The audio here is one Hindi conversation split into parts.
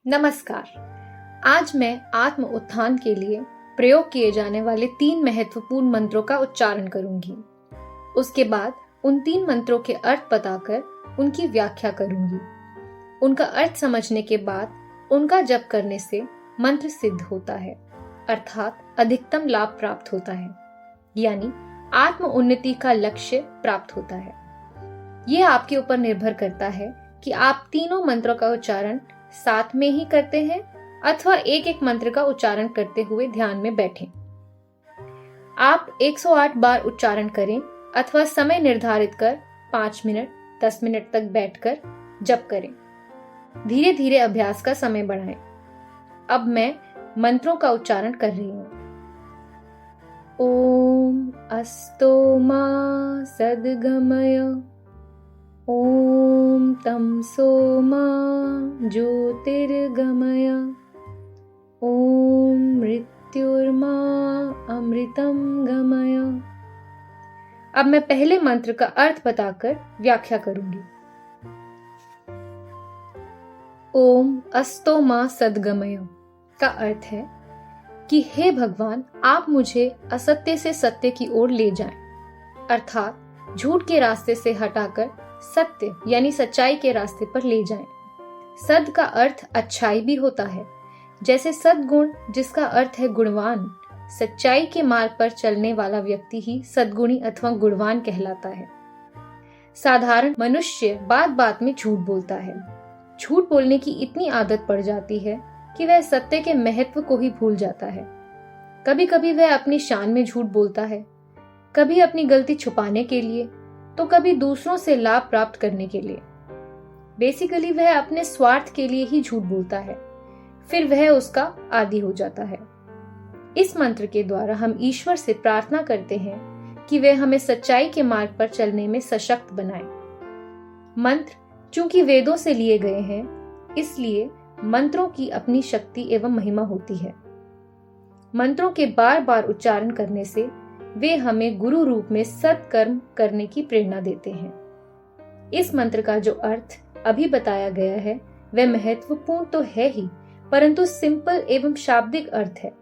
नमस्कार। आज मैं आत्म उत्थान के लिए प्रयोग किए जाने वाले 3 महत्वपूर्ण मंत्रों का उच्चारण करूंगी। उसके बाद उन 3 मंत्रों के अर्थ बताकर उनकी व्याख्या करूंगी। उनका अर्थ समझने के बाद उनका जप करने से मंत्र सिद्ध होता है, अर्थात अधिकतम लाभ प्राप्त होता है, यानी आत्म उन्नति का लक्ष्य प्राप्त होता है। यह आपके ऊपर निर्भर करता है कि आप तीनों मंत्रों का उच्चारण साथ में ही करते हैं अथवा एक एक मंत्र का उच्चारण करते हुए ध्यान में बैठें। आप 108 बार उच्चारण करें अथवा समय निर्धारित कर 5 मिनट 10 मिनट तक बैठकर जप करें। धीरे धीरे अभ्यास का समय बढ़ाएं। अब मैं मंत्रों का उच्चारण कर रही हूं। ओम अस्तो मा सद्गमय, ओम तमसो मा ज्योतिर्गमय, ओम मृत्युर्मा अमृतम गमय। अब मैं पहले मंत्र का अर्थ बताकर व्याख्या करूंगी। ओम अस्तो मा सद्गमय का अर्थ है कि हे भगवान, आप मुझे असत्य से सत्य की ओर ले जाएं, अर्थात झूठ के रास्ते से हटाकर सत्य यानी सच्चाई के रास्ते पर ले जाएं। सद का अर्थ अच्छाई भी होता है, जैसे सद्गुण जिसका अर्थ है गुणवान। सच्चाई के मार्ग पर चलने वाला व्यक्ति ही सद्गुणी अथवा गुणवान कहलाता है। साधारण मनुष्य बात बात में झूठ बोलता है। झूठ बोलने की इतनी आदत पड़ जाती है कि वह सत्य के महत्व को ही भूल जाता है। कभी कभी वह अपनी शान में झूठ बोलता है, कभी अपनी गलती छुपाने के लिए, तो कभी दूसरों से लाभ प्राप्त करने के लिए। बेसिकली वह अपने स्वार्थ के लिए ही झूठ बोलता है, फिर वह उसका आदी हो जाता है। इस मंत्र के द्वारा हम ईश्वर से प्रार्थना करते हैं कि वह हमें सच्चाई के मार्ग पर चलने में सशक्त बनाए। मंत्र चूंकि वेदों से लिए गए हैं, इसलिए मंत्रों की अपनी शक्ति एवं महिमा होती है। मंत्रों के बार बार उच्चारण करने से वे हमें गुरु रूप में सत्कर्म करने की प्रेरणा देते हैं। इस मंत्र का जो अर्थ अभी बताया गया है वह महत्वपूर्ण तो है ही, परंतु सिंपल एवं शाब्दिक अर्थ है,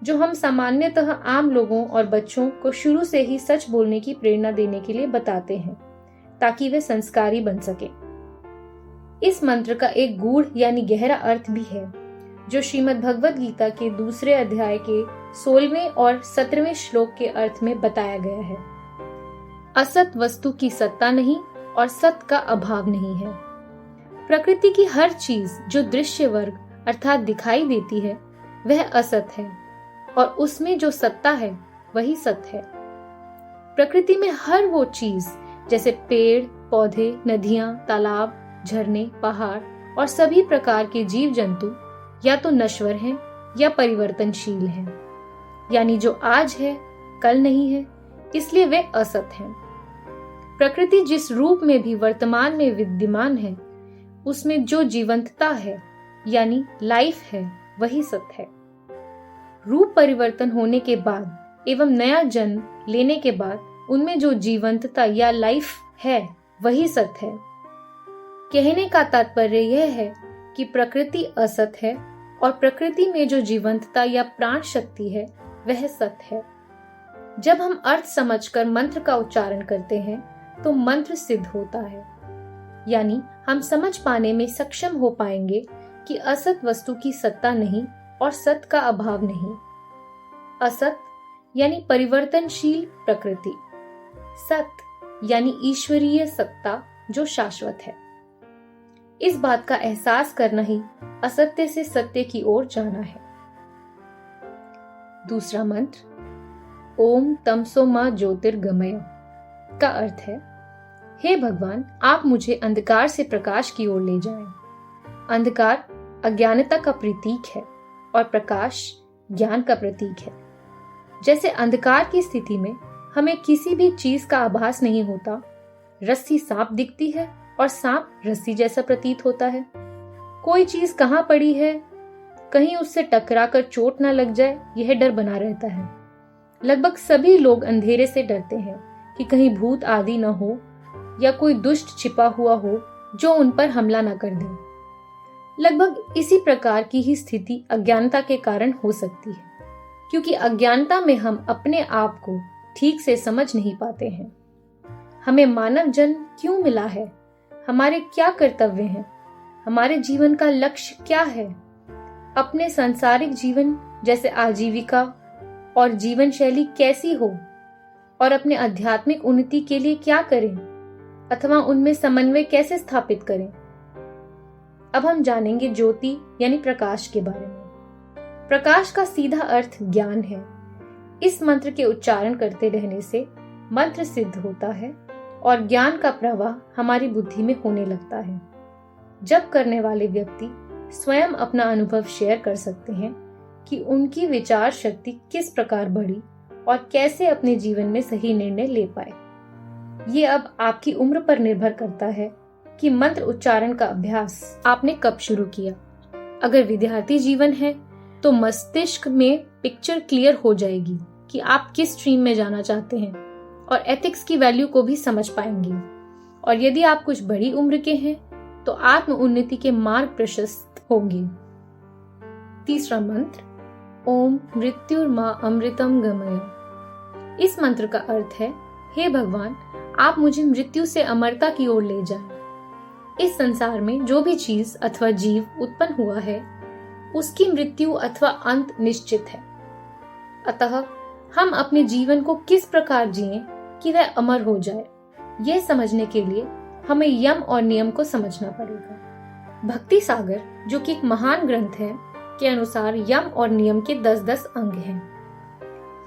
जो हम सामान्यतः आम लोगों और बच्चों को शुरू से ही सच बोलने की प्रेरणा देने के लिए बताते हैं, ताकि वे संस्कारी बन सके। इस मंत्र का एक गूढ़ यानी गहरा अर्थ भी है, जो श्रीमद् भगवद गीता के 2 अध्याय के 16वें और 17वें श्लोक के अर्थ में बताया गया है। असत वस्तु की सत्ता नहीं और सत का अभाव नहीं है। प्रकृति की हर चीज जो दृश्य वर्ग अर्थात दिखाई देती है वह असत है, और उसमें जो सत्ता है वही सत है। प्रकृति में हर वो चीज जैसे पेड़ पौधे, नदियां, तालाब, झरने, पहाड़ और सभी प्रकार के जीव जंतु या तो नश्वर हैं या परिवर्तनशील हैं, यानी जो आज है कल नहीं है, इसलिए वे असत हैं। प्रकृति जिस रूप में भी वर्तमान में विद्यमान है, उसमें जो जीवंतता है यानी लाइफ है वही सत है। रूप परिवर्तन होने के बाद एवं नया जन्म लेने के बाद उनमें जो जीवंतता या लाइफ है वही सत है। कहने का तात्पर्य यह है कि प्रकृति असत है और प्रकृति में जो जीवंतता या प्राण शक्ति है वह सत है। जब हम अर्थ समझकर मंत्र का उच्चारण करते हैं तो मंत्र सिद्ध होता है, यानी हम समझ पाने में सक्षम हो पाएंगे कि असत वस्तु की सत्ता नहीं और सत का अभाव नहीं। असत यानी परिवर्तनशील प्रकृति, सत यानी ईश्वरीय सत्ता जो शाश्वत है। इस बात का एहसास करना ही असत्य से सत्य की ओर जाना है। दूसरा मंत्र ओम तमसो मा ज्योतिर्गमय का अर्थ है, हे भगवान, आप मुझे अंधकार से प्रकाश की ओर ले जाएं। अंधकार अज्ञानता का प्रतीक है और प्रकाश ज्ञान का प्रतीक है। जैसे अंधकार की स्थिति में हमें किसी भी चीज का आभास नहीं होता, रस्सी सांप दिखती है और सांप रस्सी जैसा प्रतीत होता है। कोई चीज कहाँ पड़ी है, कहीं उससे टकराकर चोट न लग जाए, यह डर बना रहता है। लगभग सभी लोग अंधेरे से डरते हैं कि कहीं भूत आदि न हो या कोई दुष्ट छिपा हुआ हो जो उन पर हमला न कर दे। लगभग इसी प्रकार की ही स्थिति अज्ञानता के कारण हो सकती है, क्योंकि अज्ञानता में हम अपने आप को ठीक से समझ नहीं पाते हैं। हमें मानव जन्म क्यों मिला है, हमारे क्या कर्तव्य हैं, हमारे जीवन का लक्ष्य क्या है, अपने सांसारिक जीवन जैसे आजीविका और जीवन शैली कैसी हो, और अपने आध्यात्मिक उन्नति के लिए क्या करें अथवा उनमें समन्वय कैसे स्थापित करें। अब हम जानेंगे ज्योति यानी प्रकाश के बारे में। प्रकाश का सीधा अर्थ ज्ञान है। इस मंत्र के उच्चारण करते रहने से मंत्र सिद्ध होता है और ज्ञान का प्रवाह हमारी बुद्धि में होने लगता है। जब करने वाले व्यक्ति स्वयं अपना अनुभव शेयर कर सकते हैं कि उनकी विचार शक्ति किस प्रकार बढ़ी और कैसे अपने जीवन में सही निर्णय ले पाए। ये अब आपकी उम्र पर निर्भर करता है कि मंत्र उच्चारण का अभ्यास आपने कब शुरू किया। अगर विद्यार्थी जीवन है तो मस्तिष्क में पिक्चर क्लियर हो जाएगी कि आप किस स्ट्रीम में जाना चाहते हैं और एथिक्स की वैल्यू को भी समझ पाएंगे। और यदि आप कुछ बड़ी उम्र के हैं तो आत्म उन्नति के मार्ग प्रशस्त होंगे। तीसरा मंत्र, ओम मृत्युर्मा अमृतम गमय। इस मंत्र का अर्थ है, हे भगवान, आप मुझे मृत्यु से अमरता की ओर ले जाएं। इस संसार में जो भी चीज अथवा जीव उत्पन्न हुआ है उसकी मृत्यु अथवा अंत निश्चित है। अतः हम अपने जीवन को किस प्रकार जिएं कि वह अमर हो जाए, यह समझने के लिए हमें यम और नियम को समझना पड़ेगा। भक्ति सागर, जो कि एक महान ग्रंथ है, के अनुसार यम और नियम के 10-10 अंग हैं।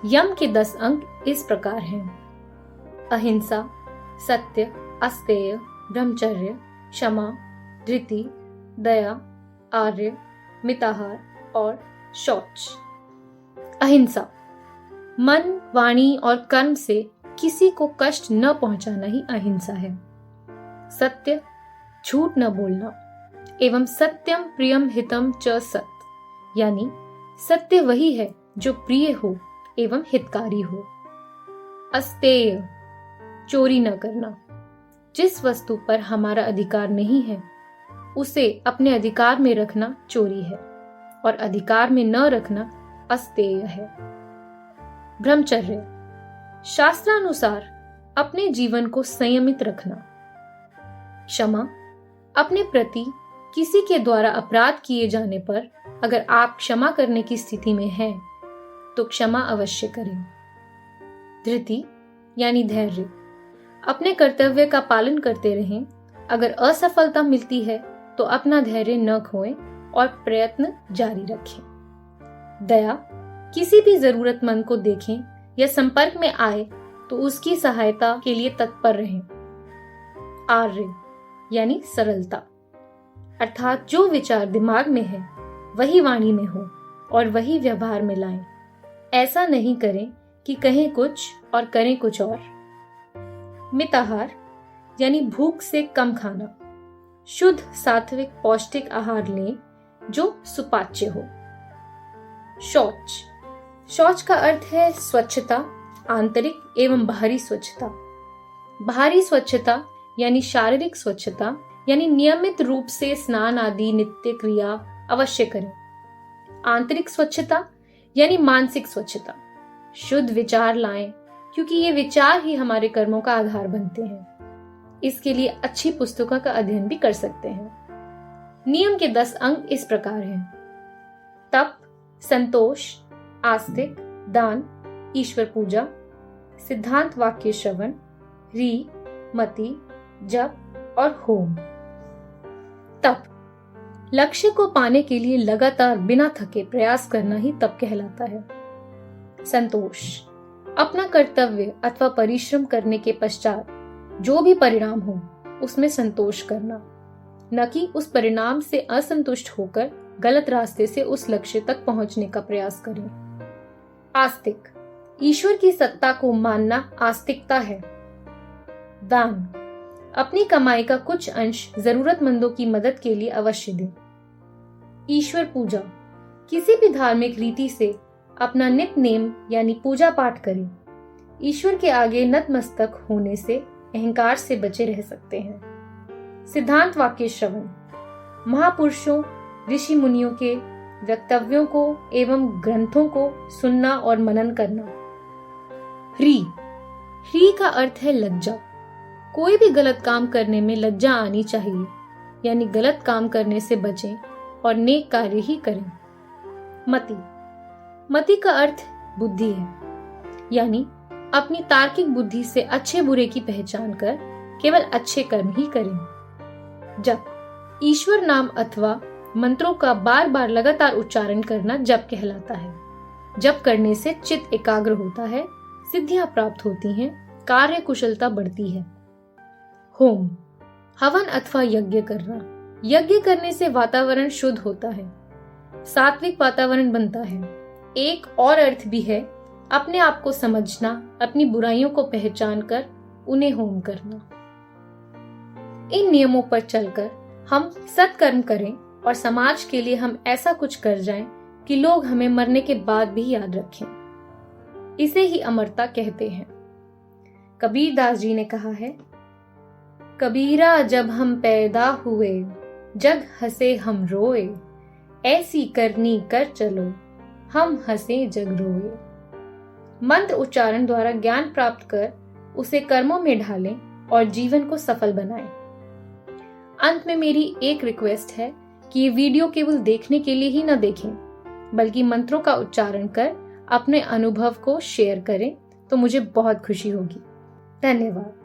यम के 10 अंग इस प्रकार हैं: अहिंसा, सत्य, अस्तेय, ब्रह्मचर्य, क्षमा, धृति, दया, आर्य, मिताहार और शौच। अहिंसा, मन, वाणी और कर्म से किसी को कष्ट न पहुंचाना ही अहिंसा है। सत्य, झूठ न बोलना, एवं सत्यम प्रियम हितम च सत, यानी सत्य वही है जो प्रिय हो एवं हितकारी हो। अस्तेय, चोरी न करना, जिस वस्तु पर हमारा अधिकार नहीं है उसे अपने अधिकार में रखना चोरी है और अधिकार में न रखना अस्तेय है। ब्रह्मचर्य, शास्त्रानुसार अपने जीवन को संयमित रखना। क्षमा, अपने प्रति किसी के द्वारा अपराध किए जाने पर अगर आप क्षमा करने की स्थिति में हैं तो क्षमा अवश्य करें। धृति यानी धैर्य, अपने कर्तव्य का पालन करते रहें। अगर असफलता मिलती है तो अपना धैर्य न खोएं और प्रयत्न जारी रखें। दया, किसी भी जरूरतमंद को देखें या संपर्क में आए तो उसकी सहायता के लिए तत्पर रहें। आर्य यानी सरलता, अर्थात जो विचार दिमाग में है वही वाणी में हो और वही व्यवहार में लाएं। ऐसा नहीं करें कि कहें कुछ और करें कुछ और। मिताहार यानी भूख से कम खाना, शुद्ध सात्विक पौष्टिक आहार लें जो सुपाच्य हो। शौच, शौच का अर्थ है स्वच्छता, आंतरिक एवं बाहरी स्वच्छता। बाहरी स्वच्छता यानी शारीरिक स्वच्छता, यानी नियमित रूप से स्नान आदि नित्य क्रिया अवश्य करें। आंतरिक स्वच्छता यानी मानसिक स्वच्छता, शुद्ध विचार लाएं, क्योंकि ये विचार ही हमारे कर्मों का आधार बनते हैं। इसके लिए अच्छी पुस्तकों का अध्ययन भी कर सकते हैं। नियम के 10 अंग इस प्रकार हैं: तप, संतोष, आस्तिक, दान, ईश्वर पूजा, सिद्धांत वाक्य श्रवण, री, मति, जप और होम। तप, लक्ष्य को पाने के लिए लगातार बिना थके प्रयास करना ही तप कहलाता है। संतोष, अपना कर्तव्य अथवा परिश्रम करने के पश्चात जो भी परिणाम हो उसमें संतोष करना, न कि उस परिणाम से असंतुष्ट होकर गलत रास्ते से उस लक्ष्य तक पहुंचने का प्रयास करें। आस्तिक, ईश्वर की सत्ता को मानना आस्तिकता है। दान, अपनी कमाई का कुछ अंश जरूरतमंदों की मदद के लिए अवश्य दें। ईश्वर पूजा, किसी भी धार्मिक रीति से अपना नित्य नेम यानी पूजा पाठ करें। ईश्वर के आगे नतमस्तक होने से अहंकार से बचे रह सकते हैं। सिद्धांत वाक्य श्रवण, महापुरुषों ऋषि मुनियों के वक्तव्यों को एवं ग्रंथों को सुनना और मनन करना। ह्री का अर्थ है लज्जा। कोई भी गलत काम करने में लज्जा आनी चाहिए, यानी गलत काम करने से बचें और नेक कार्य ही करें। मति का अर्थ बुद्धि है, यानी अपनी तार्किक बुद्धि से अच्छे बुरे की पहचान कर केवल अच्छे कर्म ही करें। जप ईश्वर नाम अथवा मंत्रों का बार बार लगातार उच्चारण करना जप कहलाता है। जप करने से चित्त एकाग्र होता है, सिद्धियां प्राप्त होती हैं, कार्य कुशलता बढ़ती है। होम हवन अथवा यज्ञ करना। यज्ञ करने से वातावरण शुद्ध होता है, सात्विक वातावरण बनता है। एक और अर्थ भी है, अपने आप को समझना, अपनी बुराइयों को पहचान कर उन्हें होम करना। इन नियमों पर चलकर हम सत्कर्म करें और समाज के लिए हम ऐसा कुछ कर जाएं कि लोग हमें मरने के बाद भी याद रखें। इसे ही अमरता कहते हैं। कबीर दास जी ने कहा है, कबीरा जब हम पैदा हुए, जग हंसे हम रोए, ऐसी करनी कर चलो, हम हंसे जग रोए। मंत्र उच्चारण द्वारा ज्ञान प्राप्त कर उसे कर्मों में ढालें और जीवन को सफल बनाएं। अंत में मेरी एक रिक्वेस्ट है कि ये वीडियो केवल देखने के लिए ही न देखें, बल्कि मंत्रों का उच्चारण कर अपने अनुभव को शेयर करें, तो मुझे बहुत खुशी होगी। धन्यवाद।